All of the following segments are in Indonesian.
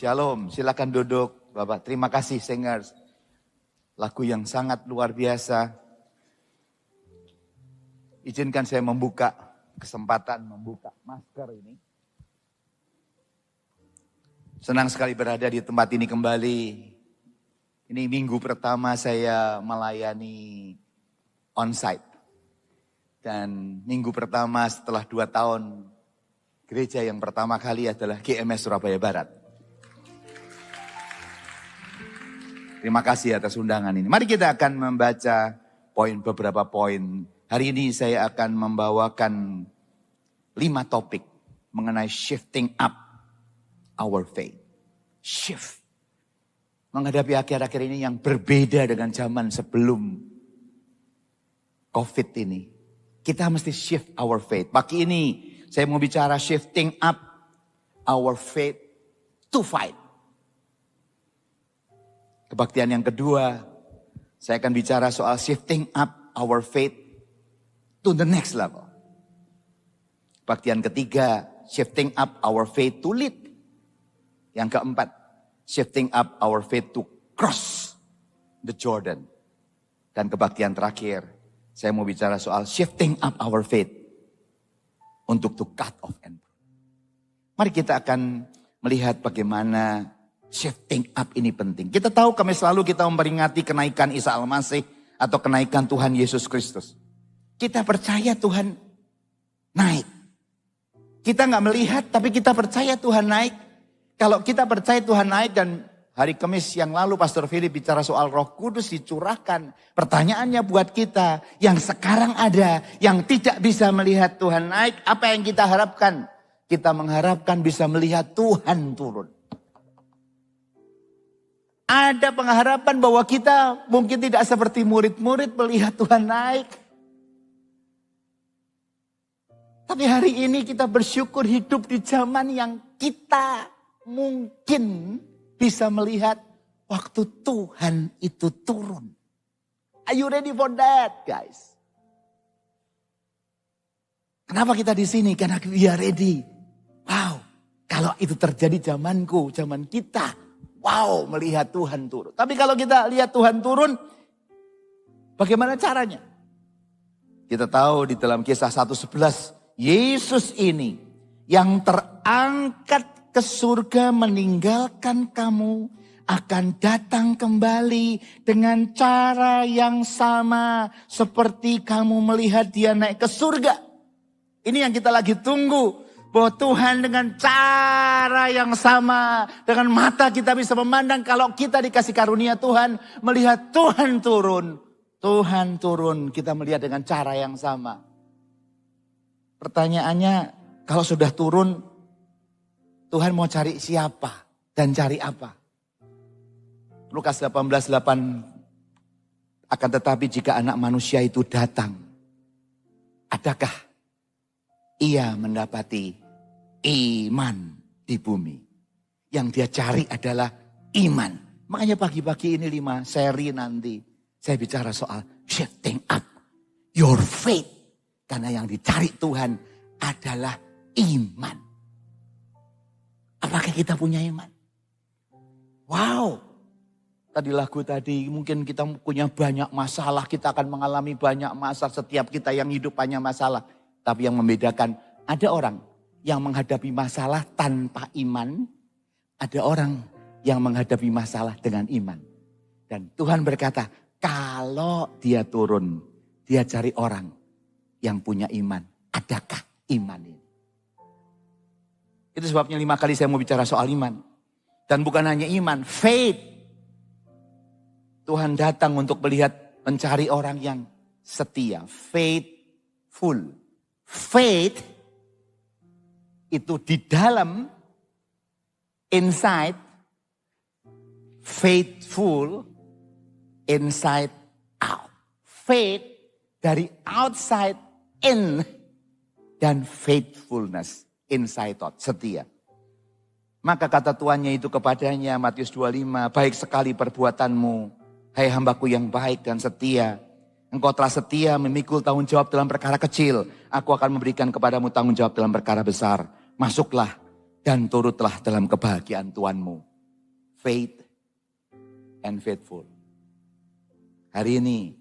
Shalom, silakan duduk Bapak. Terima kasih singers. Lagu yang sangat luar biasa. Izinkan saya membuka kesempatan membuka masker ini. Senang sekali berada di tempat ini kembali. Ini minggu pertama saya melayani onsite. Dan minggu pertama setelah 2 tahun, gereja yang pertama kali adalah GMS Surabaya Barat. Terima kasih atas undangan ini. Mari kita akan membaca beberapa poin. Hari ini saya akan membawakan 5 topik mengenai shifting up our faith. Shift. Menghadapi akhir-akhir ini yang berbeda dengan zaman sebelum COVID ini. Kita mesti shift our faith. Pagi ini saya mau bicara shifting up our faith to fight. Kebaktian yang kedua, saya akan bicara soal shifting up our faith to the next level. Kebaktian ketiga, shifting up our faith to lead. Yang keempat, shifting up our faith to cross the Jordan. Dan kebaktian terakhir, saya mau bicara soal shifting up our faith untuk to cut off and burn. Mari kita akan melihat bagaimana shifting up ini penting. Kita tahu selalu kita memperingati kenaikan Isa Al-Masih atau kenaikan Tuhan Yesus Kristus. Kita percaya Tuhan naik. Kita nggak melihat tapi kita percaya Tuhan naik. Kalau kita percaya Tuhan naik dan hari Kamis yang lalu Pastor Philip bicara soal Roh Kudus dicurahkan. Pertanyaannya buat kita yang sekarang ada, yang tidak bisa melihat Tuhan naik, apa yang kita harapkan? Kita mengharapkan bisa melihat Tuhan turun. Ada pengharapan bahwa kita mungkin tidak seperti murid-murid melihat Tuhan naik. Tapi hari ini kita bersyukur hidup di zaman yang kita mungkin bisa melihat waktu Tuhan itu turun. Are you ready for that, guys? Kenapa kita di sini? Karena we are ready. Wow, kalau itu terjadi zamanku, zaman kita. Wow, melihat Tuhan turun. Tapi kalau kita lihat Tuhan turun, bagaimana caranya? Kita tahu di dalam Kisah 1:11, Yesus ini yang terangkat ke surga meninggalkan kamu akan datang kembali dengan cara yang sama seperti kamu melihat dia naik ke surga. Ini yang kita lagi tunggu. Bahwa Tuhan dengan cara yang sama, dengan mata kita bisa memandang kalau kita dikasih karunia Tuhan, melihat Tuhan turun. Tuhan turun, kita melihat dengan cara yang sama. Pertanyaannya, kalau sudah turun, Tuhan mau cari siapa dan cari apa? Lukas 18:8, akan tetapi jika anak manusia itu datang, adakah ia mendapati iman di bumi? Yang dia cari adalah iman. Makanya pagi-pagi ini 5 seri nanti saya bicara soal shifting up your faith. Karena yang dicari Tuhan adalah iman. Apakah kita punya iman? Wow. Tadi lagu tadi mungkin kita punya banyak masalah. Kita akan mengalami banyak masalah. Setiap kita yang hidup banyak masalah. Tapi yang membedakan, ada orang yang menghadapi masalah tanpa iman. Ada orang yang menghadapi masalah dengan iman. Dan Tuhan berkata, kalau dia turun, dia cari orang yang punya iman. Adakah iman ini? Itu sebabnya 5 kali saya mau bicara soal iman. Dan bukan hanya iman, faith. Tuhan datang untuk mencari orang yang setia. Faithful. Faith itu di dalam, inside, faithful, inside out. Faith dari outside in, dan faithfulness inside out, setia. Maka kata tuannya itu kepadanya, Matius 25, baik sekali perbuatanmu, hai hambaku yang baik dan setia. Engkau telah setia memikul tanggung jawab dalam perkara kecil. Aku akan memberikan kepadamu tanggung jawab dalam perkara besar. Masuklah dan turutlah dalam kebahagiaan Tuanmu. faith, and faithful. Hari ini,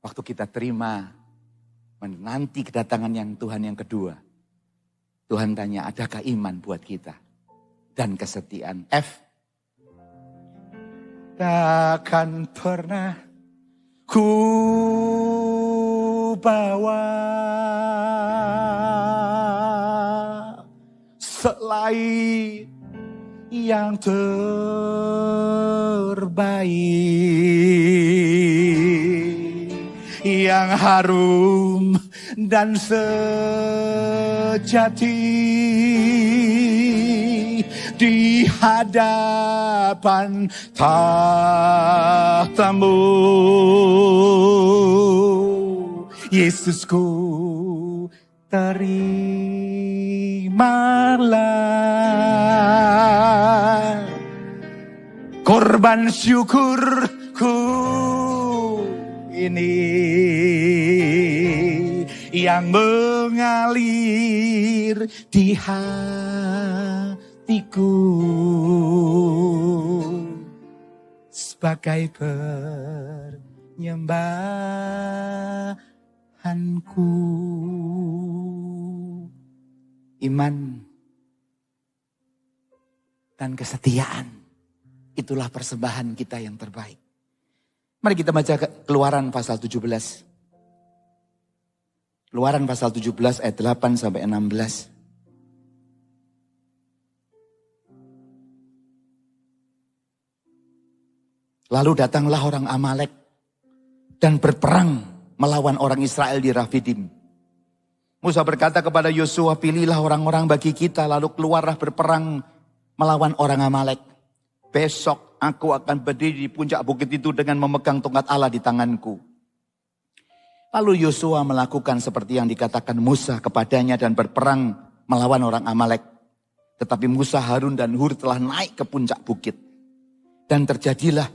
waktu kita terima, menanti kedatangan yang Tuhan yang kedua. Tuhan tanya, adakah iman buat kita? Dan kesetiaan. F. Takkan pernah ku bawa selain yang terbaik, yang harum dan sejati di hadapan tahtamu. Yesusku, terimalah korban syukurku ini yang mengalir di hatiku sebagai penyembahanku. Iman dan kesetiaan, itulah persembahan kita yang terbaik. Mari kita baca Keluaran pasal 17. Keluaran pasal 17 ayat 8 sampai 16. Lalu datanglah orang Amalek dan berperang melawan orang Israel di Rafidim. Musa berkata kepada Yosua, pilihlah orang-orang bagi kita, lalu keluarlah berperang melawan orang Amalek. Besok aku akan berdiri di puncak bukit itu dengan memegang tongkat Allah di tanganku. Lalu Yosua melakukan seperti yang dikatakan Musa kepadanya dan berperang melawan orang Amalek. Tetapi Musa, Harun dan Hur telah naik ke puncak bukit. Dan terjadilah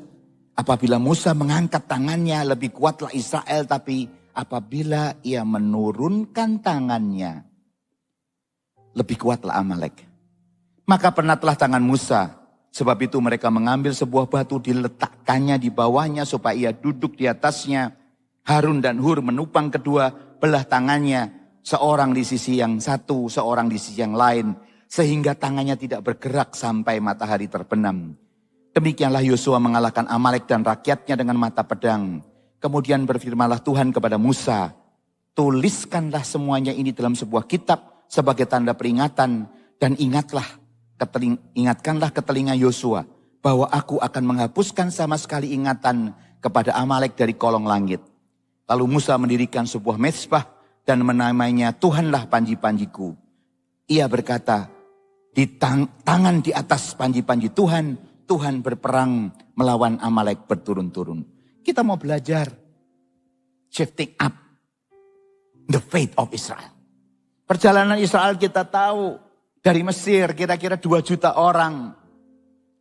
apabila Musa mengangkat tangannya, lebih kuatlah Israel, tapi apabila ia menurunkan tangannya, lebih kuatlah Amalek. Maka penatlah tangan Musa, sebab itu mereka mengambil sebuah batu, diletakkannya di bawahnya supaya ia duduk di atasnya. Harun dan Hur menupang kedua belah tangannya, seorang di sisi yang satu, seorang di sisi yang lain, sehingga tangannya tidak bergerak sampai matahari terbenam. Demikianlah Yosua mengalahkan Amalek dan rakyatnya dengan mata pedang. Kemudian berfirmanlah Tuhan kepada Musa, tuliskanlah semuanya ini dalam sebuah kitab sebagai tanda peringatan, dan ingatkanlah ke telinga Yosua bahwa aku akan menghapuskan sama sekali ingatan kepada Amalek dari kolong langit. Lalu Musa mendirikan sebuah mezbah dan menamainya Tuhanlah panji-panjiku. Ia berkata, di tangan di atas panji-panji Tuhan, Tuhan berperang melawan Amalek berturun-turun. Kita mau belajar shifting up the faith of Israel. Perjalanan Israel kita tahu dari Mesir kira-kira 2 juta orang.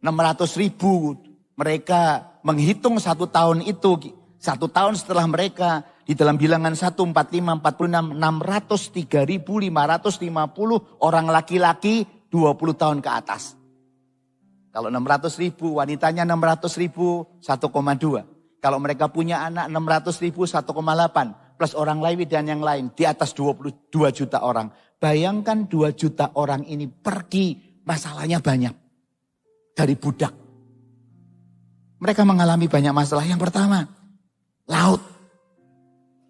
600.000 mereka menghitung 1 tahun itu. 1 tahun setelah mereka di dalam bilangan 1, 45, 46, 603.550 orang laki-laki 20 tahun ke atas. Kalau 600.000 wanitanya 600.000 1,2. Kalau mereka punya anak 600.000 1,8. Plus orang Lewi dan yang lain di atas 22 juta orang. Bayangkan 2 juta orang ini pergi, masalahnya banyak. Dari budak. Mereka mengalami banyak masalah. Yang pertama, laut.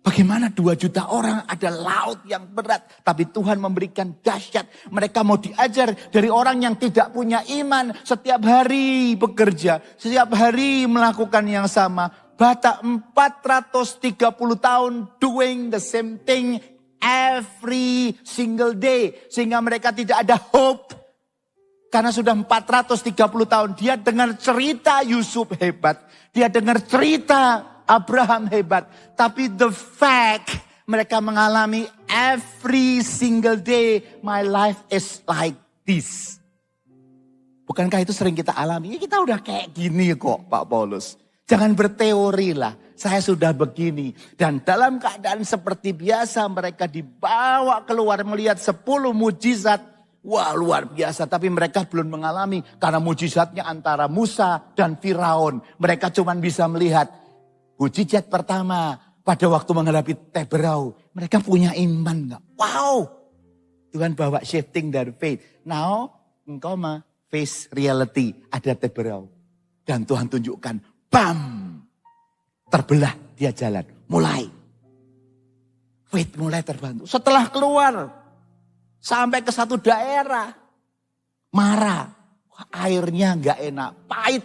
Bagaimana 2 juta orang ada laut yang berat. Tapi Tuhan memberikan dahsyat. Mereka mau diajar dari orang yang tidak punya iman. Setiap hari bekerja. Setiap hari melakukan yang sama. Batak 430 tahun doing the same thing every single day. Sehingga mereka tidak ada hope. Karena sudah 430 tahun. Dia dengar cerita Yusuf hebat. Dia dengar cerita Abraham hebat. Tapi the fact mereka mengalami every single day. My life is like this. Bukankah itu sering kita alami? Ya kita udah kayak gini kok Pak Paulus. Jangan berteori lah. Saya sudah begini. Dan dalam keadaan seperti biasa mereka dibawa keluar melihat 10 mujizat. Wah, luar biasa. Tapi mereka belum mengalami karena mujizatnya antara Musa dan Firaun. Mereka cuma bisa melihat mujizat pertama pada waktu menghadapi Teberau. Mereka punya iman enggak? Wow. Tuhan bawa shifting dari faith. Now, engkau mah face reality. Ada Teberau. Dan Tuhan tunjukkan, bam. Terbelah dia jalan. Mulai. Faith mulai terbantu. Setelah keluar. Sampai ke satu daerah. Marah. Airnya enggak enak. Pahit.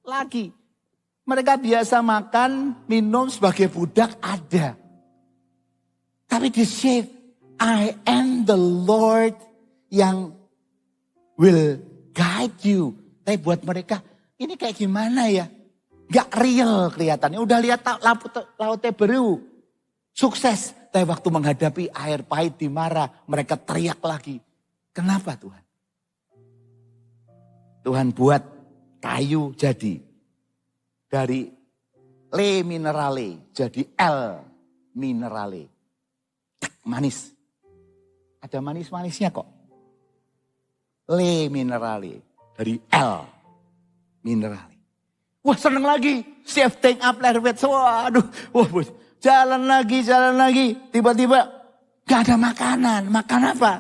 Lagi. Mereka biasa makan, minum sebagai budak ada. Tapi di shift. I am the Lord yang will guide you. Tapi buat mereka, ini kayak gimana ya? Gak real kelihatannya. Udah lihat laut Teberau. Sukses. Tapi waktu menghadapi air pahit di Mara, mereka teriak lagi. Kenapa Tuhan? Tuhan buat kayu jadi. Dari Le minerale jadi L minerale. Manis. Ada manis-manisnya kok. Le minerale dari L minerale. Wah seneng lagi. Shifting up lerwet. Waduh. Wah, jalan lagi. Tiba-tiba gak ada makanan. Makan apa?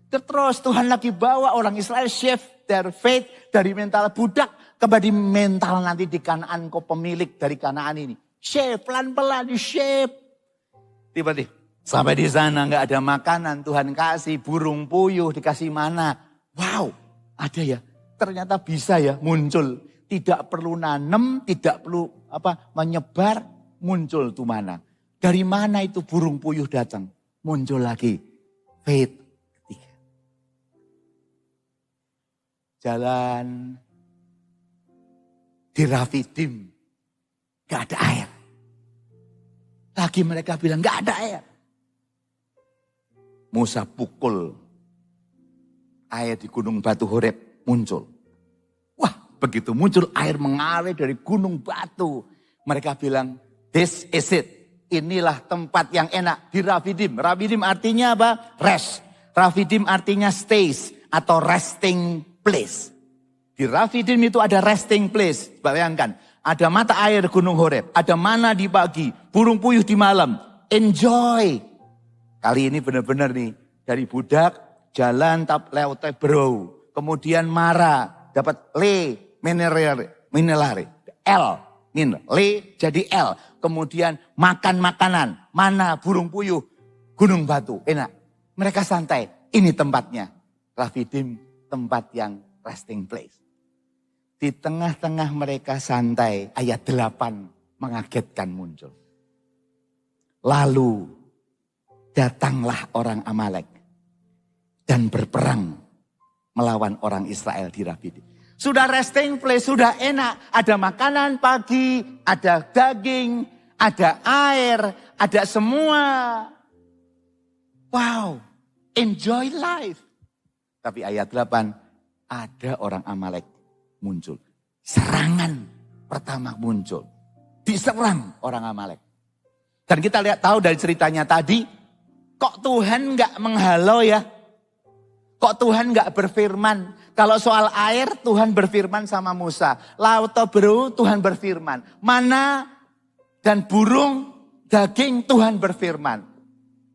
Terus Tuhan lagi bawa orang Israel shift their faith dari mental budak kepada mental nanti di Kanaan kau pemilik dari Kanaan ini. Shift pelan-pelan di shift. Tiba-tiba sampai di sana gak ada makanan. Tuhan kasih burung puyuh dikasih mana. Wow ada ya. Ternyata bisa ya muncul. Tidak perlu nanem, tidak perlu menyebar, muncul tuh mana. Dari mana itu burung puyuh datang? Muncul lagi. Faith ketiga. Jalan di Rafidim. Gak ada air. Lagi mereka bilang gak ada air. Musa pukul. Air di gunung batu Horeb muncul. Begitu muncul air mengalir dari gunung batu. Mereka bilang, this is it. Inilah tempat yang enak di Rafidim. Rafidim artinya apa? Rest. Rafidim artinya stays atau resting place. Di Rafidim itu ada resting place. Bayangkan, ada mata air gunung Horeb. Ada mana di pagi, burung puyuh di malam. Enjoy. Kali ini benar-benar nih. Dari budak, jalan lewat Teberau. Kemudian Mara, dapat minerale, L, le jadi L. Kemudian makan makanan, mana burung puyuh, gunung batu, enak. Mereka santai, ini tempatnya. Rafidim, tempat yang resting place. Di tengah-tengah mereka santai, ayat 8 mengagetkan muncul. Lalu datanglah orang Amalek dan berperang melawan orang Israel di Rafidim. Sudah resting place, sudah enak. Ada makanan pagi, ada daging, ada air, ada semua. Wow, enjoy life. Tapi ayat 8, ada orang Amalek muncul. Serangan pertama muncul. Diserang orang Amalek. Dan kita tahu dari ceritanya tadi, kok Tuhan gak menghalau ya? Kok Tuhan gak berfirman? Kalau soal air, Tuhan berfirman sama Musa. Laut Teberau, Tuhan berfirman. Mana dan burung, daging, Tuhan berfirman.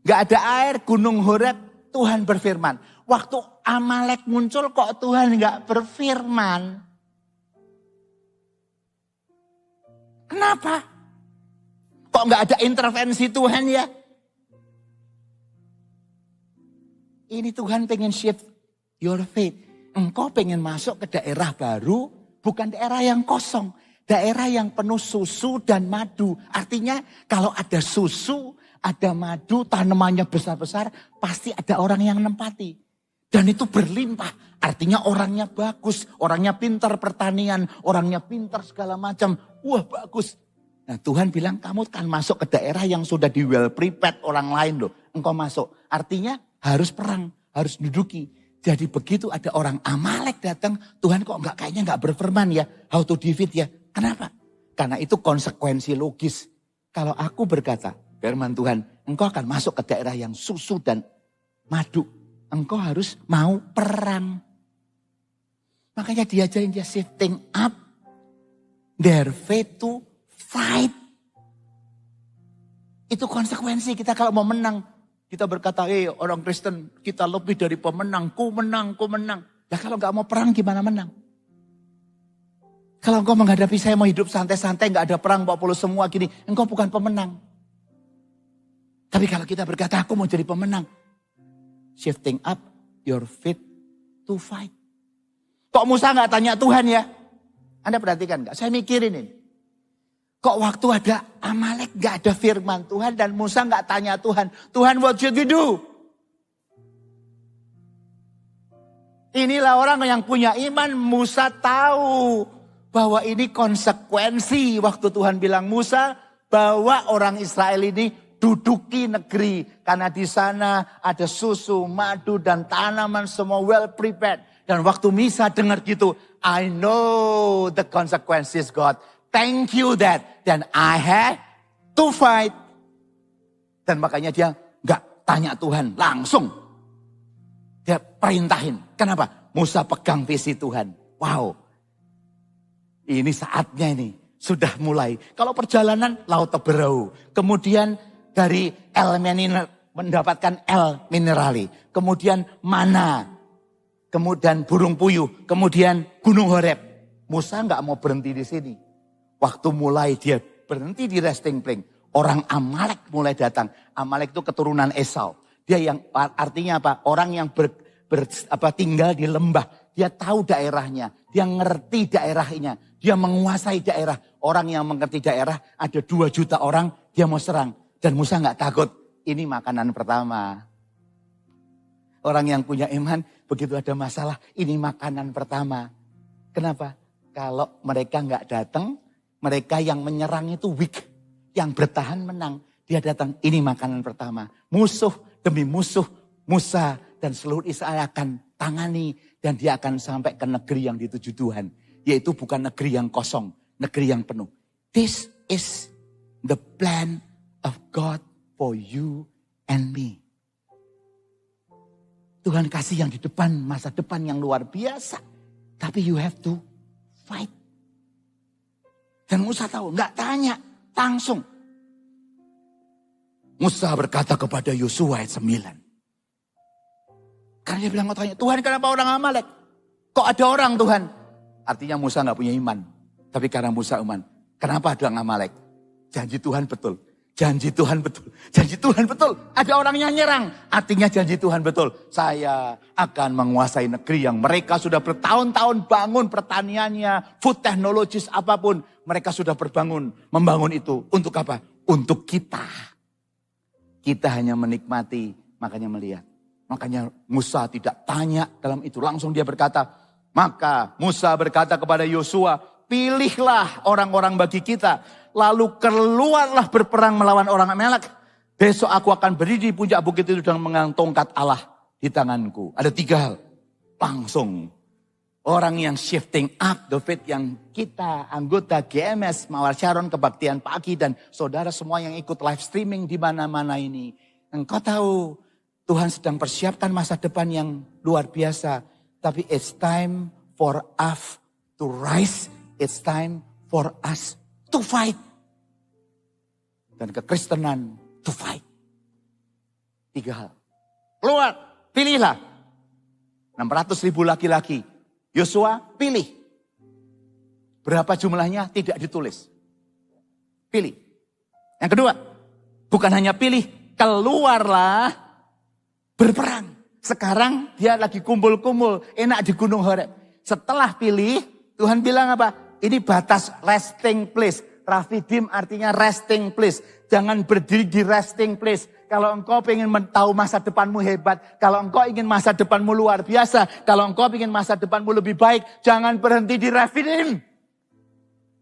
Gak ada air, gunung Horeb, Tuhan berfirman. Waktu Amalek muncul, kok Tuhan gak berfirman? Kenapa? Kok gak ada intervensi Tuhan ya? Ini Tuhan pengen shift your faith. Engkau pengen masuk ke daerah baru, bukan daerah yang kosong. Daerah yang penuh susu dan madu. Artinya kalau ada susu, ada madu, tanamannya besar-besar, pasti ada orang yang nempati. Dan itu berlimpah. Artinya orangnya bagus, orangnya pintar pertanian, orangnya pintar segala macam. Wah bagus. Nah Tuhan bilang kamu kan masuk ke daerah yang sudah di well prepared orang lain loh. Engkau masuk. Artinya harus perang, harus duduki. Jadi begitu ada orang Amalek datang, Tuhan kok kayaknya nggak berfirman ya, how to defeat ya. Kenapa? Karena itu konsekuensi logis. Kalau aku berkata, firman Tuhan, engkau akan masuk ke daerah yang susu dan madu. engkau harus mau perang. Makanya diajarin dia shifting up their faith to fight. Itu konsekuensi kita kalau mau menang. Kita berkata, orang Kristen kita lebih dari pemenang, ku menang, ku menang. Nah kalau gak mau perang gimana menang? Kalau engkau menghadapi saya mau hidup santai-santai, gak ada perang, bawa puluh semua gini, engkau bukan pemenang. Tapi kalau kita berkata, aku mau jadi pemenang. Shifting up your faith to fight. Kok Musa gak tanya Tuhan ya? Anda perhatikan gak? Saya mikirin ini. Kok waktu ada Amalek gak ada firman Tuhan dan Musa gak tanya Tuhan. Tuhan, what should we do? Inilah orang yang punya iman. Musa tahu bahwa ini konsekuensi. Waktu Tuhan bilang Musa, bawa orang Israel ini duduki negeri. Karena di sana ada susu, madu dan tanaman semua well prepared. Dan waktu Musa dengar gitu, I know the consequences God. Thank you that. Dan I had to fight. Dan makanya dia gak tanya Tuhan langsung. Dia perintahin. Kenapa? Musa pegang visi Tuhan. Wow. Ini saatnya ini. Sudah mulai. Kalau perjalanan laut Teberau. Kemudian dari mendapatkan El minerali. Kemudian mana. Kemudian burung puyuh. Kemudian gunung Horeb. Musa gak mau berhenti di sini. Waktu mulai dia berhenti di resting place. Orang Amalek mulai datang. Amalek itu keturunan Esau. Dia yang artinya apa? Orang yang tinggal di lembah. Dia tahu daerahnya. Dia ngerti daerahnya. Dia menguasai daerah. Orang yang mengerti daerah ada 2 juta orang. Dia mau serang. Dan Musa gak takut. Ini makanan pertama. Orang yang punya iman begitu ada masalah. Ini makanan pertama. Kenapa? Kalau mereka gak datang. Mereka yang menyerang itu weak. Yang bertahan menang. Dia datang, ini makanan pertama. Musuh demi musuh. Musa dan seluruh Israel akan tangani. Dan dia akan sampai ke negeri yang dituju Tuhan. Yaitu bukan negeri yang kosong. Negeri yang penuh. This is the plan of God for you and me. Tuhan kasih yang di depan. Masa depan yang luar biasa. Tapi you have to fight. Dan Musa tahu, nggak tanya, langsung. Musa berkata kepada Yosua ayat 9. Karena dia bilang, mau tanya, Tuhan kenapa orang Amalek? Kok ada orang Tuhan? Artinya Musa nggak punya iman. Tapi karena Musa iman, kenapa ada orang Amalek? Janji Tuhan betul. Janji Tuhan betul. Janji Tuhan betul. Ada orang yang nyerang. Artinya janji Tuhan betul. Saya akan menguasai negeri yang mereka sudah bertahun-tahun bangun pertaniannya. Food technologies apapun. Mereka sudah membangun itu. Untuk apa? Untuk kita. Kita hanya menikmati. Makanya melihat. Makanya Musa tidak tanya dalam itu. Langsung dia berkata. Maka Musa berkata kepada Yosua. Pilihlah orang-orang bagi kita. Lalu keluarlah berperang melawan orang Amalek. Besok aku akan berdiri di puncak bukit itu dan mengang tongkat Allah di tanganku. Ada 3 hal. Langsung. Orang yang shifting up the faith yang kita anggota GMS Mawar Sharon Kebaktian Pagi dan saudara semua yang ikut live streaming di mana-mana ini. Engkau tahu Tuhan sedang persiapkan masa depan yang luar biasa. Tapi it's time for us to rise. It's time for us to fight. Dan kekristenan to fight. 3 hal. Keluar, pilihlah. 600.000 laki-laki. Yosua pilih. Berapa jumlahnya tidak ditulis. Pilih. Yang kedua, bukan hanya pilih, keluarlah berperang. Sekarang dia lagi kumpul-kumpul, enak di Gunung Horeb. Setelah pilih, Tuhan bilang apa? Ini batas resting place. Rafidim artinya resting place. Jangan berdiri di resting place. Kalau engkau ingin tahu masa depanmu hebat. Kalau engkau ingin masa depanmu luar biasa. Kalau engkau ingin masa depanmu lebih baik. Jangan berhenti di Rafidim.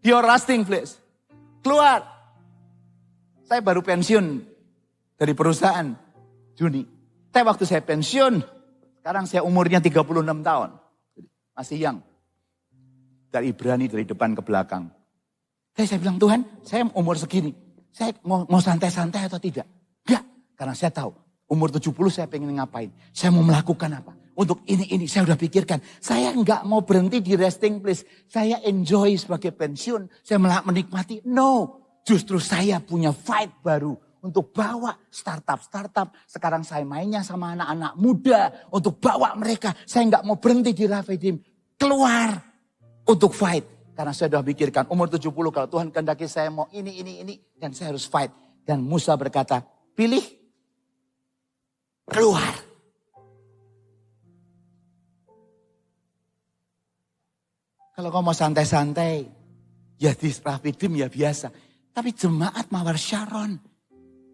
Your resting place. Keluar. Saya baru pensiun dari perusahaan Juni. Tapi waktu saya pensiun. Sekarang saya umurnya 36 tahun. Masih young. Dari Ibrani dari depan ke belakang. Saya bilang, Tuhan, saya umur segini. Saya mau santai-santai atau tidak? Enggak. Karena saya tahu, Umur 70 saya pengen ngapain? Saya mau melakukan apa? Untuk ini saya udah pikirkan. Saya nggak mau berhenti di resting place. Saya enjoy sebagai pensiun. Saya menikmati. No, justru saya punya fight baru. Untuk bawa startup. Sekarang saya mainnya sama anak-anak muda. Untuk bawa mereka. Saya nggak mau berhenti di Rafidim. Keluar untuk fight. Karena saya sudah pikirkan umur 70 kalau Tuhan kehendaki saya mau ini. Dan saya harus fight. Dan Musa berkata, pilih. Keluar. Kalau kau mau santai-santai. Ya di Rafidim ya biasa. Tapi jemaat Mawar Sharon.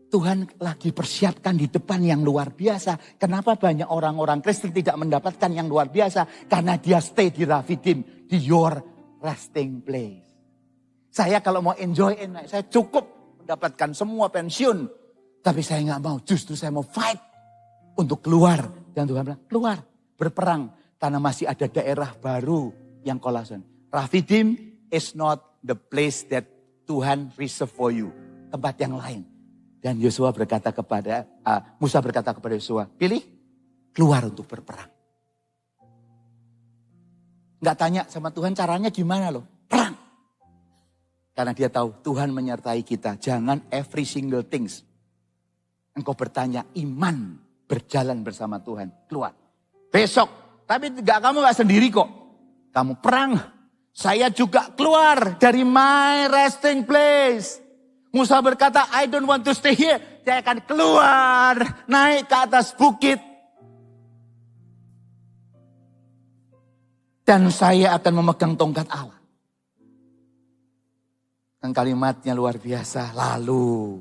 Tuhan lagi persiapkan di depan yang luar biasa. Kenapa banyak orang-orang Kristen tidak mendapatkan yang luar biasa? Karena dia stay di Rafidim. Di your resting place. Saya kalau mau enjoy enak. Saya cukup mendapatkan semua pensiun. Tapi saya nggak mau. Justru saya mau fight. Untuk keluar. Dan Tuhan bilang keluar. Berperang. Karena masih ada daerah baru yang kolasen. Rafidim is not the place that Tuhan reserve for you. Tempat yang lain. Dan Musa berkata kepada Yosua, pilih keluar untuk berperang. Nggak tanya sama Tuhan caranya gimana loh, perang. Karena dia tahu Tuhan menyertai kita, jangan every single things. Engkau bertanya iman berjalan bersama Tuhan, keluar. Besok, tapi kamu nggak sendiri kok, kamu perang. Saya juga keluar dari my resting place. Musa berkata, I don't want to stay here. Saya akan keluar, naik ke atas bukit. Dan saya akan memegang tongkat Allah. Dan kalimatnya luar biasa. Lalu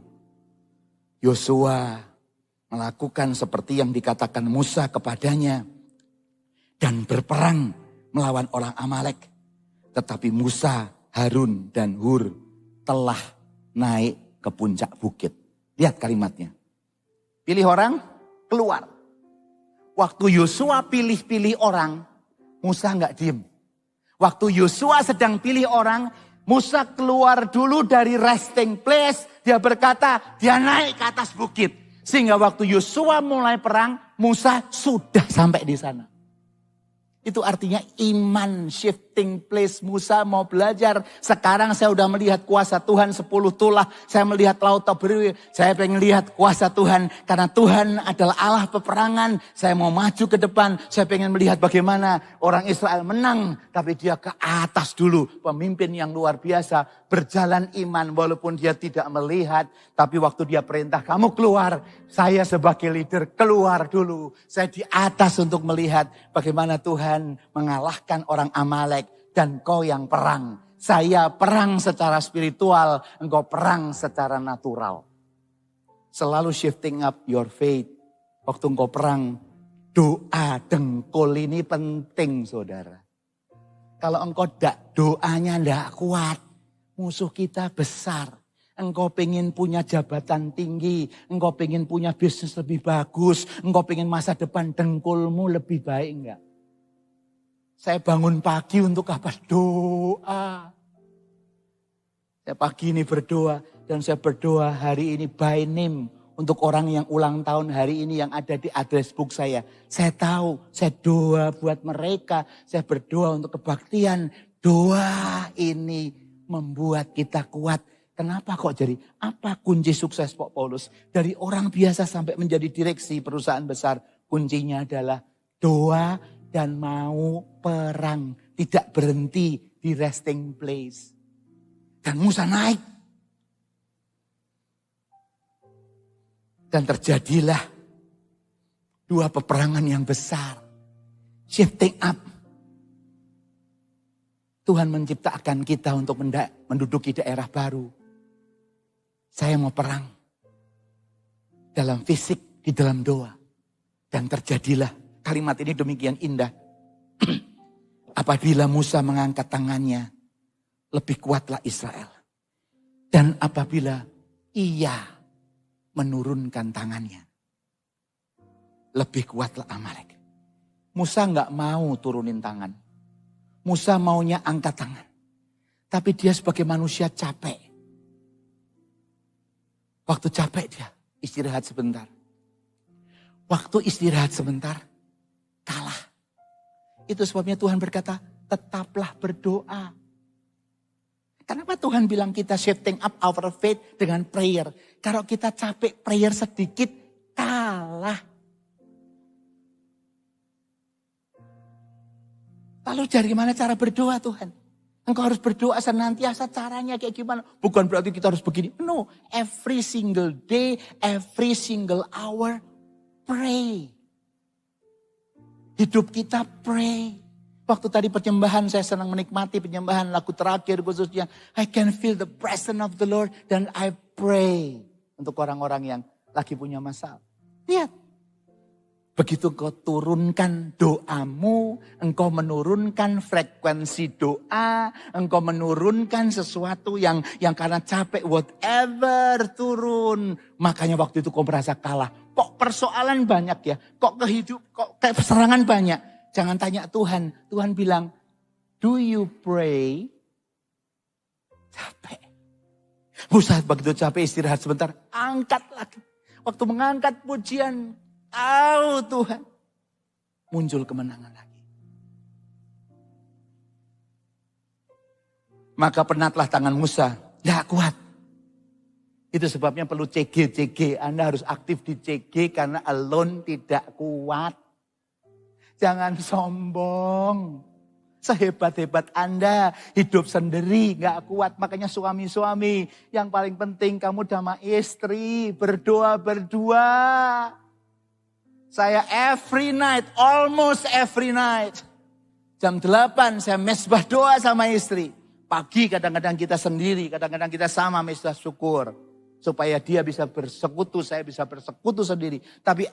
Yosua melakukan seperti yang dikatakan Musa kepadanya. Dan berperang melawan orang Amalek. Tetapi Musa, Harun, dan Hur telah naik ke puncak bukit. Lihat kalimatnya. Pilih orang, keluar. Waktu Yosua pilih-pilih orang, Musa nggak diem. Waktu Yosua sedang pilih orang, Musa keluar dulu dari resting place. Dia berkata, dia naik ke atas bukit. Sehingga waktu Yosua mulai perang, Musa sudah sampai di sana. Itu artinya iman shifting place. Musa mau belajar. Sekarang saya udah melihat kuasa Tuhan 10 tulah. Saya melihat laut Taberui. Saya pengen lihat kuasa Tuhan. Karena Tuhan adalah Allah peperangan. Saya mau maju ke depan. Saya pengen melihat bagaimana orang Israel menang. Tapi dia ke atas dulu. Pemimpin yang luar biasa. Berjalan iman walaupun dia tidak melihat. Tapi waktu dia perintah kamu keluar. Saya sebagai leader keluar dulu. Saya di atas untuk melihat bagaimana Tuhan mengalahkan orang Amalek dan kau yang perang. Saya perang secara spiritual, engkau perang secara natural. Selalu shifting up your faith. Waktu engkau perang, doa dengkul ini penting saudara. Kalau engkau doanya tidak kuat, musuh kita besar. Engkau pengen punya jabatan tinggi, engkau pengen punya bisnis lebih bagus, engkau pengen masa depan dengkulmu lebih baik enggak? Saya bangun pagi untuk apa? Doa. Saya pagi ini berdoa dan saya berdoa hari ini by name untuk orang yang ulang tahun hari ini yang ada di address book saya. Saya tahu, saya doa buat mereka, saya berdoa untuk kebaktian. Doa ini membuat kita kuat. Kenapa kok jadi? Apa kunci sukses Pak Paulus? Dari orang biasa sampai menjadi direksi perusahaan besar. Kuncinya adalah doa dan mau perang. Tidak berhenti di resting place. Dan Musa naik. Dan terjadilah dua peperangan yang besar. Shifting up. Tuhan menciptakan kita untuk menduduki daerah baru. Saya mau perang. Dalam fisik, di dalam doa. Dan terjadilah kalimat ini demikian indah. Apabila Musa mengangkat tangannya, lebih kuatlah Israel. Dan apabila ia menurunkan tangannya, lebih kuatlah Amalek. Musa nggak mau turunin tangan. Musa maunya angkat tangan. Tapi dia sebagai manusia capek. Waktu capek dia istirahat sebentar. waktu istirahat sebentar, kalah. Itu sebabnya Tuhan berkata, tetaplah berdoa. Kenapa Tuhan bilang kita shifting up our faith dengan prayer? Kalau kita capek prayer sedikit, kalah. Lalu dari mana cara berdoa Tuhan? Engkau harus berdoa senantiasa, caranya kayak gimana? Bukan berarti kita harus begini. No, every single day, every single hour, pray. Hidup kita pray. Waktu tadi penyembahan, saya senang menikmati penyembahan lagu terakhir khususnya. I can feel the presence of the Lord dan I pray. Untuk orang-orang yang lagi punya masalah. Lihat. Begitu engkau turunkan doamu, engkau menurunkan frekuensi doa, engkau menurunkan sesuatu yang karena capek, whatever turun. Makanya waktu itu kau merasa kalah. Kok persoalan banyak ya? Kok kayak serangan banyak? Jangan tanya Tuhan. Tuhan bilang, do you pray? Capek. Saat begitu capek istirahat sebentar, angkat lagi. Waktu mengangkat pujian, tahu Tuhan. Muncul kemenangan lagi. Maka penatlah tangan Musa. Tidak kuat. Itu sebabnya perlu CG. Anda harus aktif di CG karena alone tidak kuat. Jangan sombong. Sehebat-hebat Anda hidup sendiri gak kuat. Makanya suami-suami yang paling penting kamu sama istri berdoa berdua. Saya every night, almost every night. Jam 8 saya mesbah doa sama istri. Pagi kadang-kadang kita sendiri, kadang-kadang kita sama mesbah syukur. Supaya dia bisa bersekutu, saya bisa bersekutu sendiri. Tapi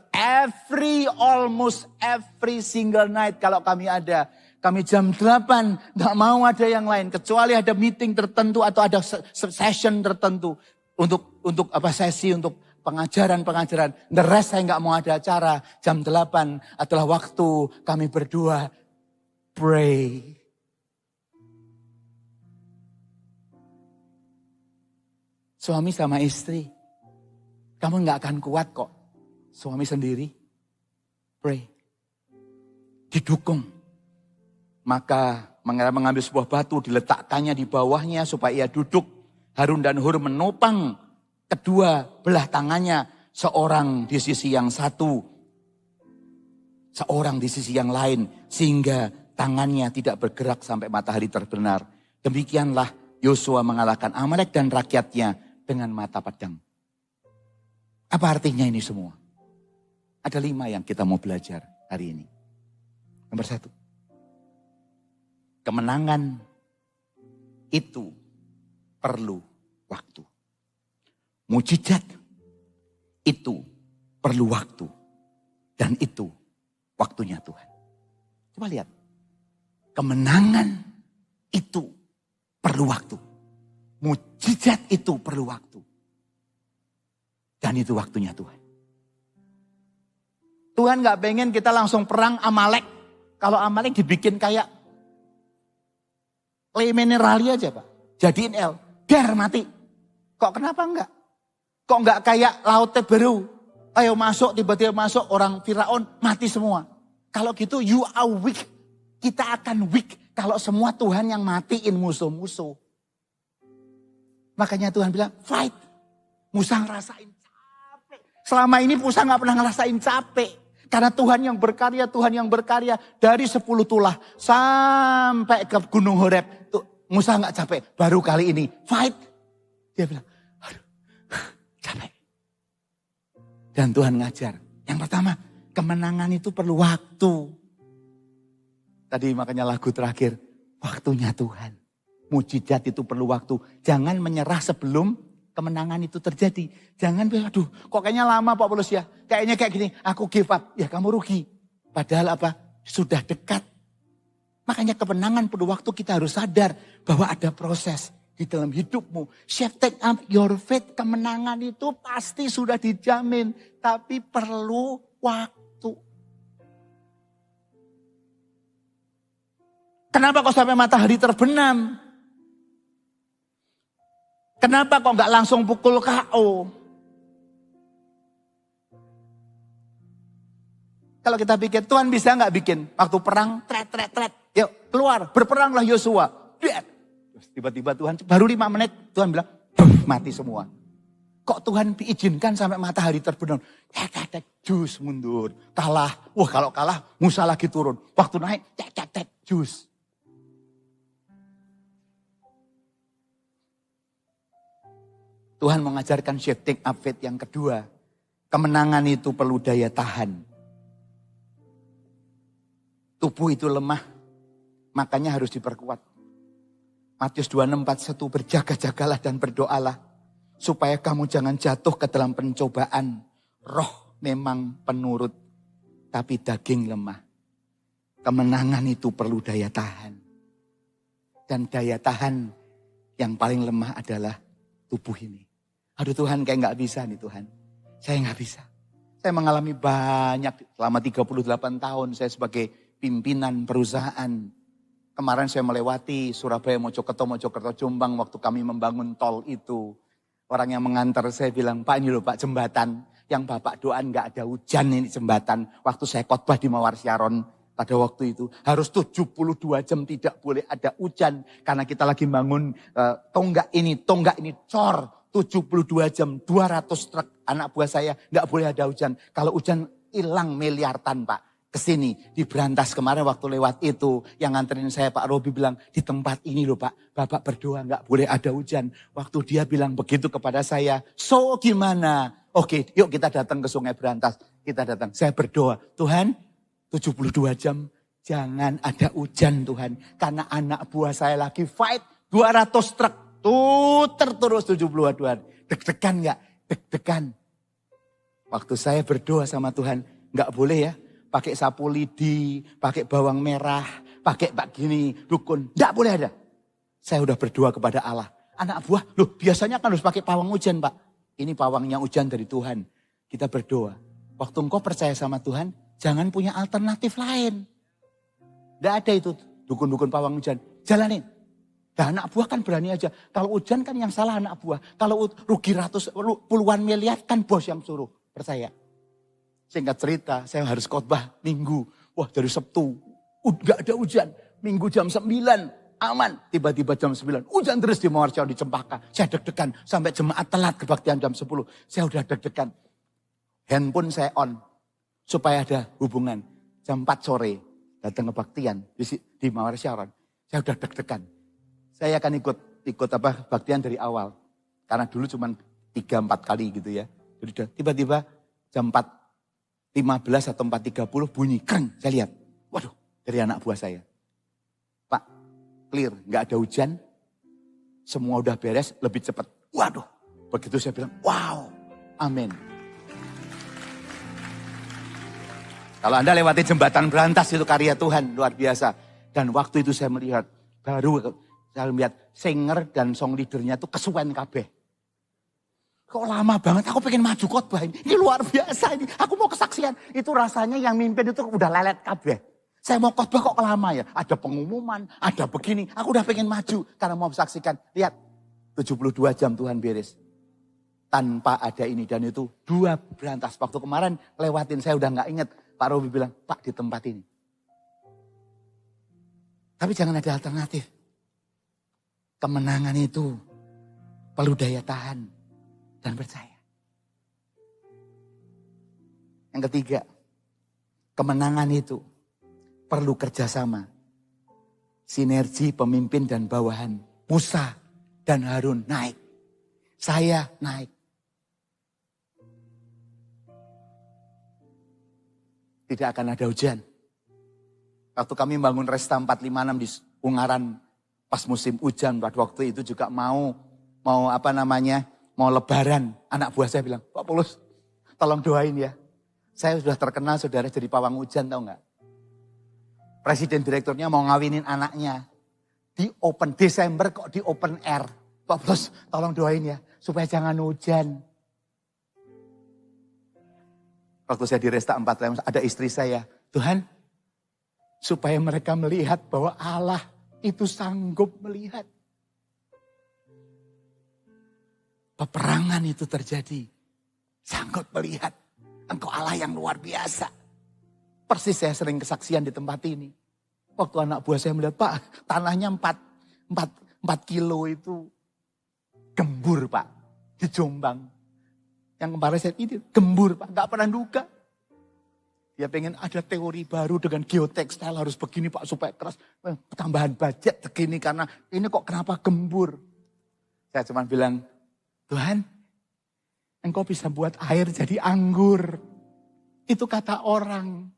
almost every single night kalau kami ada. Kami jam 8 gak mau ada yang lain. Kecuali ada meeting tertentu atau ada session tertentu. Untuk sesi, untuk pengajaran. The rest saya gak mau ada acara. Jam 8 adalah waktu kami berdua pray. Suami sama istri, kamu gak akan kuat kok. Suami sendiri, pray. Didukung. Maka mengambil sebuah batu, diletakkannya di bawahnya supaya ia duduk. Harun dan Hur menopang kedua belah tangannya. Seorang di sisi yang satu, seorang di sisi yang lain. Sehingga tangannya tidak bergerak sampai matahari terbenar. Demikianlah Yosua mengalahkan Amalek dan rakyatnya dengan mata pedang. Apa artinya ini semua? Ada 5 yang kita mau belajar hari ini. Nomor 1. Kemenangan itu perlu waktu. Mujizat itu perlu waktu. Dan itu waktunya Tuhan. Coba lihat. Kemenangan itu perlu waktu. Mujizat itu perlu waktu. Dan itu waktunya Tuhan. Tuhan gak pengen kita langsung perang Amalek. Kalau Amalek dibikin kayak Le Minerali aja Pak. Jadiin L. Der mati. Kok kenapa enggak? Kok enggak kayak Laut Teberu. Ayo masuk, tiba-tiba masuk orang Firaun mati semua. Kalau gitu you are weak. Kita akan weak. Kalau semua Tuhan yang matiin musuh-musuh. Makanya Tuhan bilang, fight. Musa ngerasain capek. Selama ini Musa gak pernah ngerasain capek. Karena Tuhan yang berkarya dari 10 tulah sampai ke Gunung Horeb. Musa gak capek. Baru kali ini, fight. Dia bilang, aduh, capek. Dan Tuhan ngajar. Yang pertama, kemenangan itu perlu waktu. Tadi makanya lagu terakhir, waktunya Tuhan. Mujizat itu perlu waktu. Jangan menyerah sebelum kemenangan itu terjadi. Jangan bilang, aduh kok kayaknya lama Pak Paulus ya. Kayaknya kayak gini, aku give up. Ya kamu rugi. Padahal apa? Sudah dekat. Makanya kemenangan perlu waktu, kita harus sadar bahwa ada proses di dalam hidupmu. Shifting up your faith, kemenangan itu pasti sudah dijamin. Tapi perlu waktu. Kenapa kok sampai matahari terbenam? Kenapa kok nggak langsung pukul KO? Kalau kita pikir, Tuhan bisa nggak bikin? Waktu perang, tret. Yuk keluar, berperanglah Yosua. Terus tiba-tiba Tuhan, baru 5 menit, Tuhan bilang, mati semua. Kok Tuhan diizinkan sampai matahari terbenam? Jus mundur, kalah. Wah kalau kalah, Musa lagi turun. Waktu naik, jus. Tuhan mengajarkan shifting up faith yang kedua. Kemenangan itu perlu daya tahan. Tubuh itu lemah, makanya harus diperkuat. Matius 26:41, berjaga-jagalah dan berdoalah, supaya kamu jangan jatuh ke dalam pencobaan. Roh memang penurut, tapi daging lemah. Kemenangan itu perlu daya tahan. Dan daya tahan yang paling lemah adalah tubuh ini. Aduh Tuhan, kayak gak bisa nih Tuhan. Saya gak bisa. Saya mengalami banyak, selama 38 tahun saya sebagai pimpinan perusahaan. Kemarin saya melewati Surabaya, Mojokerto, Jombang waktu kami membangun tol itu. Orang yang mengantar saya bilang, Pak ini loh Pak jembatan. Yang Bapak doain gak ada hujan ini jembatan. Waktu saya khotbah di Mawar Syaron pada waktu itu. Harus 72 jam tidak boleh ada hujan. Karena kita lagi bangun tonggak ini cor. 72 jam, 200 truk anak buah saya gak boleh ada hujan. Kalau hujan hilang miliaran Pak. Kesini di Brantas kemarin waktu lewat itu yang nganterin saya Pak Robi bilang di tempat ini loh Pak, Bapak berdoa nggak boleh ada hujan. Waktu dia bilang begitu kepada saya, so gimana? Oke, yuk kita datang ke Sungai Brantas. Kita datang, saya berdoa, Tuhan 72 jam jangan ada hujan Tuhan. Karena anak buah saya lagi fight 200 truk terus 72 Tuhan. Deg-degan nggak? Deg-degan. Waktu saya berdoa sama Tuhan, nggak boleh ya. Pakai sapu lidi, pakai bawang merah, pakai pak gini, dukun. Tidak boleh ada. Saya udah berdoa kepada Allah. Anak buah, loh biasanya kan harus pakai pawang hujan Pak. Ini pawangnya hujan dari Tuhan. Kita berdoa. Waktu engkau percaya sama Tuhan, jangan punya alternatif lain. Tidak ada itu dukun-dukun pawang hujan. Jalanin. Nah, anak buah kan berani aja. Kalau hujan kan yang salah anak buah. Kalau rugi puluhan miliar kan bos yang suruh. Percaya. Singkat cerita, saya harus khotbah Minggu. Wah dari Sabtu, gak ada hujan. Minggu jam 9, aman. Tiba-tiba jam 9, hujan terus di Mawar Syaron di Cempaka. Saya deg-degan, sampai jemaat telat kebaktian jam 10. Saya udah deg-degan. Handphone saya on, supaya ada hubungan. Jam 4 sore, datang kebaktian di Mawar Syaron. Saya udah deg-degan. Saya akan ikut baktian dari awal. Karena dulu cuma 3-4 kali gitu ya. Jadi tiba-tiba jam 4:15 atau 4:30 bunyi kreng, saya lihat. Waduh, dari anak buah saya. Pak, clear, gak ada hujan. Semua udah beres, lebih cepat. Waduh, begitu saya bilang, wow, amin. Kalau Anda lewati jembatan Brantas itu karya Tuhan, luar biasa. Dan waktu itu saya melihat, baru saya melihat singer dan song leadernya itu kesuwen kabeh. Kok lama banget, aku pengen maju khotbah ini luar biasa ini. Aku mau kesaksian, itu rasanya yang mimpin itu udah lelet kabeh. Saya mau khotbah kok lama ya, ada pengumuman, ada begini. Aku udah pengen maju karena mau saksikan. Lihat, 72 jam Tuhan beres. Tanpa ada ini dan itu 2 Brantas. Waktu kemarin lewatin saya udah gak inget. Pak Robi bilang, Pak di tempat ini. Tapi jangan ada alternatif. Kemenangan itu perlu daya tahan. Dan percaya. Yang ketiga, kemenangan itu perlu kerjasama. Sinergi pemimpin dan bawahan. Musa dan Harun naik. Saya naik. Tidak akan ada hujan. Waktu kami bangun Resta 456 di Ungaran pas musim hujan, pada waktu itu juga mau lebaran. Anak buah saya bilang, Pak Paulus tolong doain ya. Saya sudah terkenal saudara jadi pawang hujan, tahu nggak? Presiden direkturnya mau ngawinin anaknya. Di open Desember kok di open air. Pak Paulus tolong doain ya supaya jangan hujan. Waktu saya di Resta 4 ada istri saya. Tuhan supaya mereka melihat bahwa Allah itu sanggup melihat. Peperangan itu terjadi. Sanggup melihat. Engkau Allah yang luar biasa. Persis saya sering kesaksian di tempat ini. Waktu anak buah saya melihat, Pak, tanahnya 4 kilo itu gembur, Pak, di Jombang. Yang kemarin saya ini gembur, Pak, gak pernah duga. Dia pengen ada teori baru dengan geotekstil harus begini, Pak, supaya keras. Tambahan budget begini karena ini kok kenapa gembur. Saya cuma bilang, Tuhan, Engkau bisa buat air jadi anggur. Itu kata orang.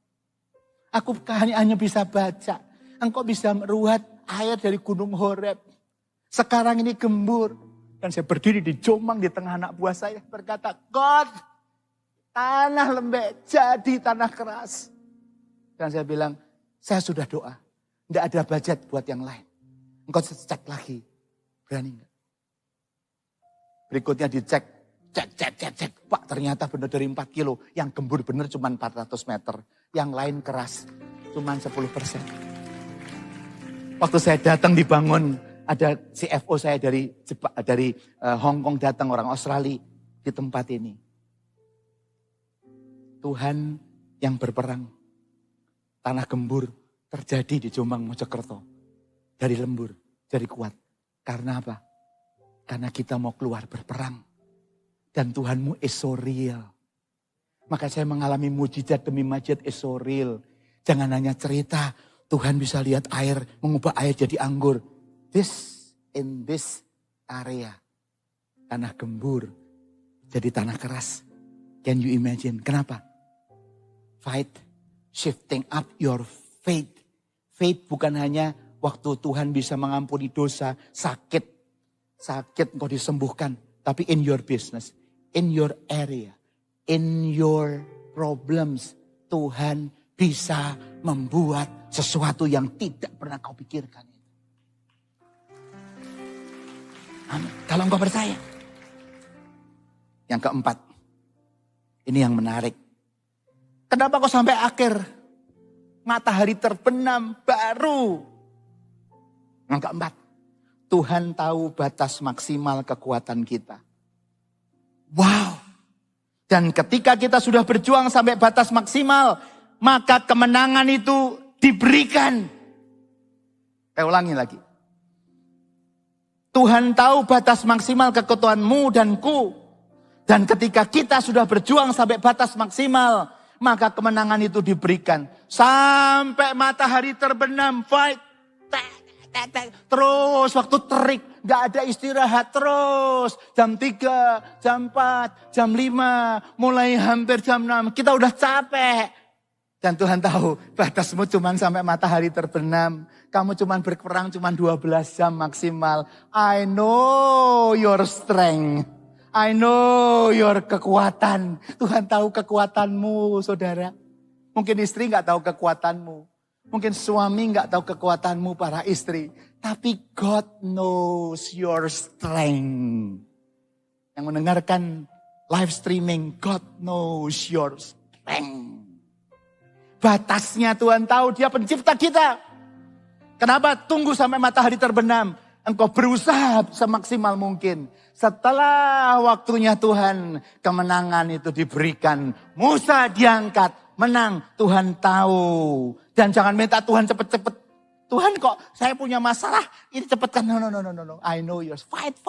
Aku hanya bisa baca. Engkau bisa meruat air dari Gunung Horeb. Sekarang ini gembur. Dan saya berdiri di Jombang di tengah anak buah saya. Berkata, God, tanah lembek jadi tanah keras. Dan saya bilang, saya sudah doa. Tidak ada budget buat yang lain. Engkau cek lagi. Berani enggak? Berikutnya dicek. Cek. Pak, ternyata benar dari 4 kilo. Yang gembur benar cuma 400 meter. Yang lain keras. Cuma 10%. Waktu saya datang dibangun. Ada CFO saya dari Hong Kong datang, orang Australia. Di tempat ini. Tuhan yang berperang. Tanah gembur terjadi di Jombang Mojokerto. Dari lembur. Jadi kuat. Karena apa? Karena kita mau keluar berperang. Dan Tuhanmu is so real. Maka saya mengalami mujizat demi mujizat is so real. Jangan hanya cerita, Tuhan bisa lihat air, mengubah air jadi anggur. In this area, tanah gembur jadi tanah keras. Can you imagine? Kenapa? Fight, shifting up your faith. Faith bukan hanya waktu Tuhan bisa mengampuni dosa, sakit engkau disembuhkan. Tapi in your business. In your area, in your problems, Tuhan bisa membuat sesuatu yang tidak pernah kau pikirkan. Amin. Kalau engkau percaya. Yang keempat, ini yang menarik. Kenapa kau sampai akhir? Matahari terbenam baru. Yang keempat, Tuhan tahu batas maksimal kekuatan kita. Wow. Dan ketika kita sudah berjuang sampai batas maksimal, maka kemenangan itu diberikan. Saya ulangi lagi. Tuhan tahu batas maksimal kekuatanmu dan ku. Dan ketika kita sudah berjuang sampai batas maksimal, maka kemenangan itu diberikan. Sampai matahari terbenam, fight. Terus waktu terik, gak ada istirahat terus. Jam 3, jam 4, jam 5, mulai hampir jam 6. Kita udah capek. Dan Tuhan tahu batasmu cuma sampai matahari terbenam. Kamu cuma berperang cuma 12 jam maksimal. I know your strength. I know your kekuatan. Tuhan tahu kekuatanmu, saudara. Mungkin istri gak tahu kekuatanmu. Mungkin suami gak tahu kekuatanmu para istri. Tapi God knows your strength. Yang mendengarkan live streaming, God knows your strength. Batasnya Tuhan tahu, Dia pencipta kita. Kenapa? Tunggu sampai matahari terbenam. Engkau berusaha semaksimal mungkin. Setelah waktunya Tuhan, kemenangan itu diberikan. Musa diangkat. Menang, Tuhan tahu. Dan jangan minta Tuhan cepet-cepet. Tuhan kok saya punya masalah, ini cepetkan. No. I know yours. Fight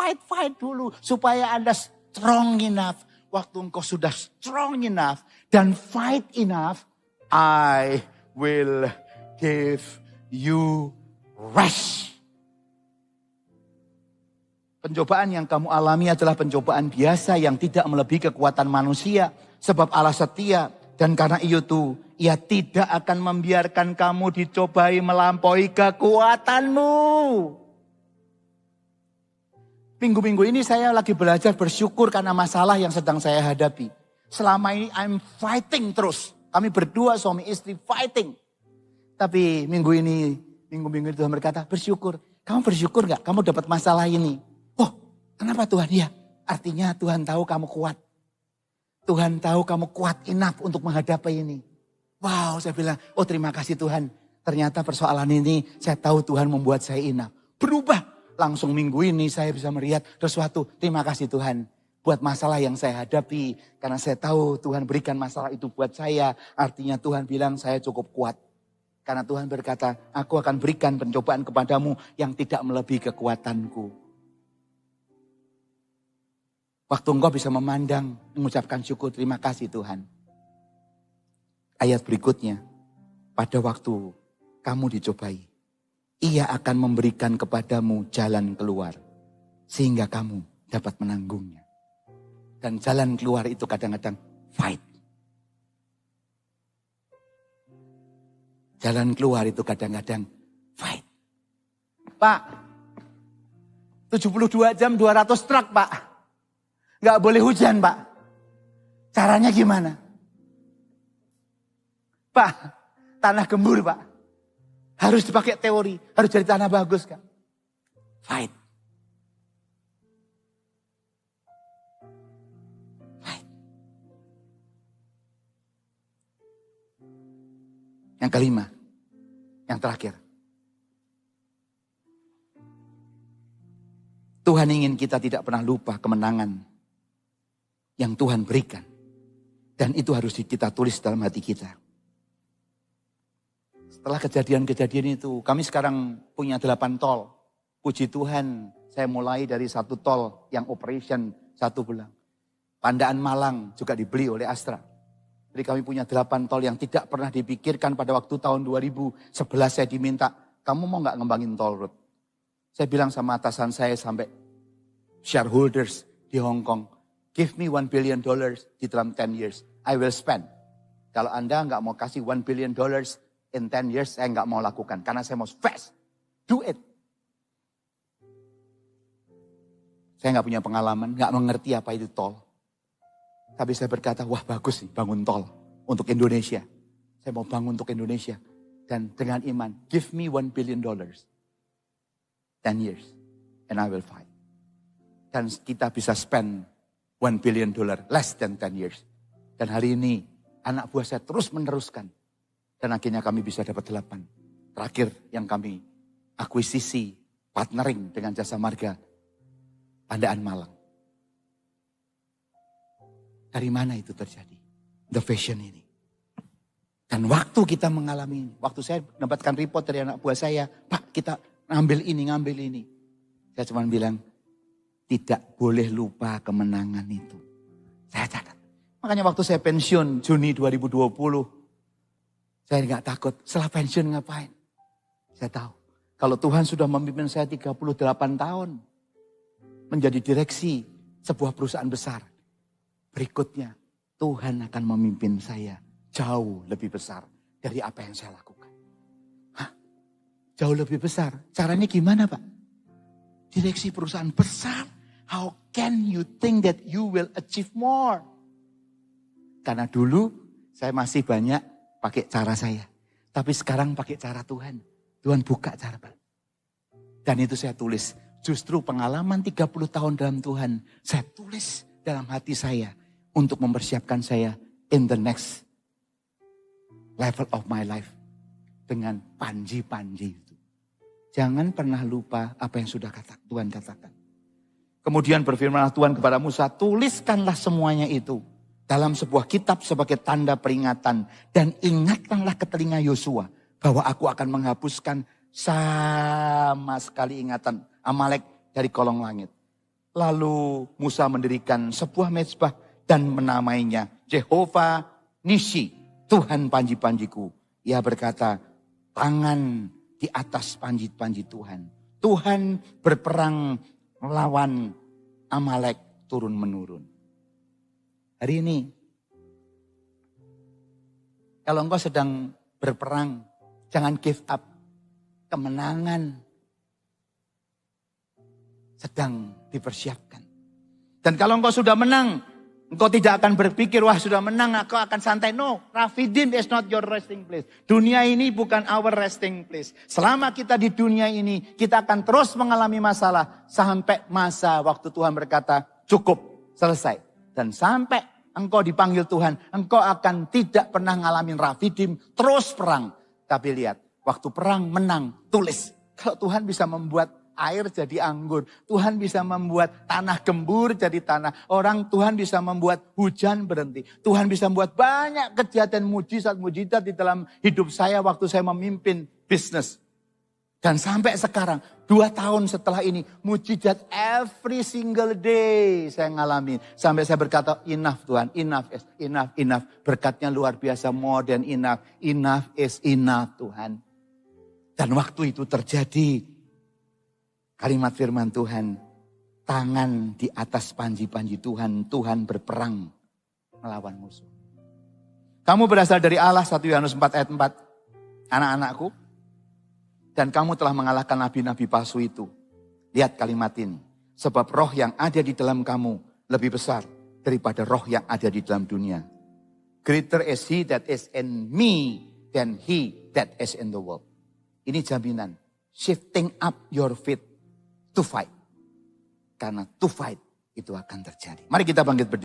dulu. Supaya Anda strong enough. Waktu engkau sudah strong enough dan fight enough, I will give you rest. Pencobaan yang kamu alami adalah pencobaan biasa yang tidak melebihi kekuatan manusia. Sebab Allah setia. Dan karena itu, Ia tidak akan membiarkan kamu dicobai melampaui kekuatanmu. Minggu-minggu ini saya lagi belajar bersyukur karena masalah yang sedang saya hadapi. Selama ini I'm fighting terus. Kami berdua suami istri fighting. Tapi minggu-minggu Tuhan berkata, bersyukur. Kamu bersyukur gak? Kamu dapat masalah ini. Oh, kenapa Tuhan? Ya, artinya Tuhan tahu kamu kuat. Tuhan tahu kamu kuat enough untuk menghadapi ini. Wow, saya bilang, oh terima kasih Tuhan. Ternyata persoalan ini saya tahu Tuhan membuat saya enough. Berubah. Langsung minggu ini saya bisa melihat sesuatu. Terima kasih Tuhan. buat masalah yang saya hadapi. Karena saya tahu Tuhan berikan masalah itu buat saya. Artinya Tuhan bilang saya cukup kuat. Karena Tuhan berkata, aku akan berikan pencobaan kepadamu yang tidak melebihi kekuatanku. Waktu engkau bisa memandang, mengucapkan syukur, terima kasih Tuhan. Ayat berikutnya, pada waktu kamu dicobai, Ia akan memberikan kepadamu jalan keluar. Sehingga kamu dapat menanggungnya. Dan jalan keluar itu kadang-kadang fight. Jalan keluar itu kadang-kadang fight. Pak, 72 jam 200 truk Pak. Gak boleh hujan Pak. Caranya gimana? Pak, tanah gembur Pak. Harus dipakai teori, harus jadi tanah bagus Kak. Fight. Yang kelima, yang terakhir. Tuhan ingin kita tidak pernah lupa kemenangan yang Tuhan berikan. Dan itu harus kita tulis dalam hati kita. Setelah kejadian-kejadian itu, kami sekarang punya 8 tol. Puji Tuhan, saya mulai dari 1 tol yang operation 1 bulan. Pandaan Malang juga dibeli oleh Astra. Jadi kami punya 8 tol yang tidak pernah dipikirkan pada waktu tahun 2011 saya diminta, kamu mau gak ngembangin tol road? Saya bilang sama atasan saya sampai shareholders di Hong Kong, give me $1 billion di dalam 10 years, I will spend. Kalau Anda gak mau kasih $1 billion in 10 years, saya gak mau lakukan. Karena saya mau fast, do it. Saya gak punya pengalaman, gak mengerti apa itu tol. Tapi saya berkata, wah bagus nih bangun tol untuk Indonesia. Saya mau bangun untuk Indonesia. Dan dengan iman, give me $1 billion. 10 years. And I will fight. Dan kita bisa spend $1 billion less than 10 years. Dan hari ini, anak buah saya terus meneruskan. Dan akhirnya kami bisa dapat 8. Terakhir yang kami akuisisi, partnering dengan Jasa Marga, Pandaan Malang. Dari mana itu terjadi? The vision ini. Dan waktu kita mengalami ini. Waktu saya mendapatkan report dari anak buah saya. Pak, kita ngambil ini. Saya cuma bilang, tidak boleh lupa kemenangan itu. Saya catat. Makanya waktu saya pensiun Juni 2020. Saya nggak takut. Setelah pensiun ngapain? Saya tahu. Kalau Tuhan sudah memimpin saya 38 tahun. Menjadi direksi sebuah perusahaan besar. Berikutnya, Tuhan akan memimpin saya jauh lebih besar dari apa yang saya lakukan. Hah? Jauh lebih besar? Caranya gimana Pak? Direksi perusahaan besar. How can you think that you will achieve more? Karena dulu saya masih banyak pakai cara saya. Tapi sekarang pakai cara Tuhan. Tuhan buka cara Pak. Dan itu saya tulis. Justru pengalaman 30 tahun dalam Tuhan. Saya tulis dalam hati saya. Untuk mempersiapkan saya in the next level of my life. Dengan panji-panji itu. Jangan pernah lupa apa yang sudah Tuhan katakan. Kemudian berfirmanlah Tuhan kepada Musa, tuliskanlah semuanya itu dalam sebuah kitab sebagai tanda peringatan. Dan ingatkanlah ke telinga Yosua bahwa aku akan menghapuskan sama sekali ingatan Amalek dari kolong langit. Lalu Musa mendirikan sebuah mezbah dan menamainya Jehovah Nisi, Tuhan panji-panjiku. Ia berkata, tangan di atas panji-panji Tuhan. Tuhan berperang melawan Amalek turun-menurun. Hari ini, kalau engkau sedang berperang, jangan give up. Kemenangan sedang dipersiapkan. Dan kalau engkau sudah menang, engkau tidak akan berpikir, wah sudah menang, aku akan santai. No, Rafidim is not your resting place. Dunia ini bukan our resting place. Selama kita di dunia ini, kita akan terus mengalami masalah. Sampai masa waktu Tuhan berkata, cukup, selesai. Dan sampai engkau dipanggil Tuhan, engkau akan tidak pernah ngalamin Rafidim, terus perang. Tapi lihat, waktu perang menang, tulis. Kalau Tuhan bisa membuat air jadi anggur. Tuhan bisa membuat tanah gembur jadi tanah. Tuhan bisa membuat hujan berhenti. Tuhan bisa membuat banyak kejadian mujizat-mujizat di dalam hidup saya waktu saya memimpin bisnis. Dan sampai sekarang, 2 tahun setelah ini, mujizat every single day saya ngalami. Sampai saya berkata, enough Tuhan, enough. Berkatnya luar biasa, more than enough. Enough is enough Tuhan. Dan waktu itu terjadi kalimat firman Tuhan. Tangan di atas panji-panji Tuhan, Tuhan berperang melawan musuh. Kamu berasal dari Allah, 1 Yohanes 4 ayat 4. Anak-anakku. Dan kamu telah mengalahkan nabi-nabi palsu itu. Lihat kalimat ini. Sebab roh yang ada di dalam kamu lebih besar daripada roh yang ada di dalam dunia. Greater is he that is in me than he that is in the world. Ini jaminan. Shifting up your faith to fight. Karena to fight itu akan terjadi. Mari kita bangkit berdiri.